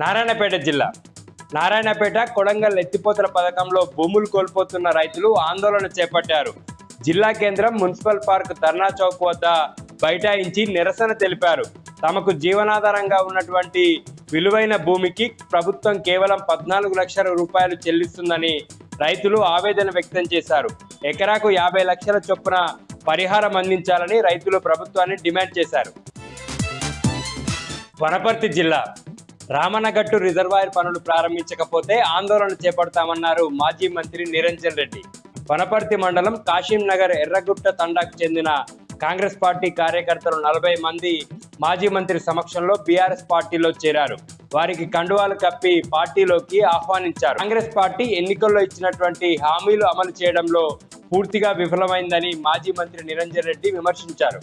నారాయణపేట జిల్లా నారాయణపేట కొడంగల్ ఎత్తిపోతల పథకంలో భూములు కోల్పోతున్న రైతులు ఆందోళన చేపట్టారు. జిల్లా కేంద్రం మున్సిపల్ పార్క్ ధర్నా చౌక్ వద్ద బైఠాయించి నిరసన తెలిపారు. తమకు జీవనాధారంగా ఉన్నటువంటి విలువైన భూమికి ప్రభుత్వం కేవలం 14 లక్షల రూపాయలు చెల్లిస్తుందని రైతులు ఆవేదన వ్యక్తం చేశారు. ఎకరాకు 50 లక్షల చొప్పున పరిహారం అందించాలని రైతులు ప్రభుత్వాన్ని డిమాండ్ చేశారు. వనపర్తి జిల్లా రామన్నగట్టు రిజర్వాయర్ పనులు ప్రారంభించకపోతే ఆందోళన చేపడతామన్నారు మాజీ మంత్రి నిరంజన్ రెడ్డి. వనపర్తి మండలం కాశీం నగర్ ఎర్రగుట్ట తండాకు చెందిన కాంగ్రెస్ పార్టీ కార్యకర్తలు 40 మంది మాజీ మంత్రి సమక్షంలో బీఆర్ఎస్ పార్టీలో చేరారు. వారికి కండువాలు కప్పి పార్టీలోకి ఆహ్వానించారు. కాంగ్రెస్ పార్టీ ఎన్నికల్లో ఇచ్చినటువంటి హామీలు అమలు చేయడంలో పూర్తిగా విఫలమైందని మాజీ మంత్రి నిరంజన్ రెడ్డి విమర్శించారు.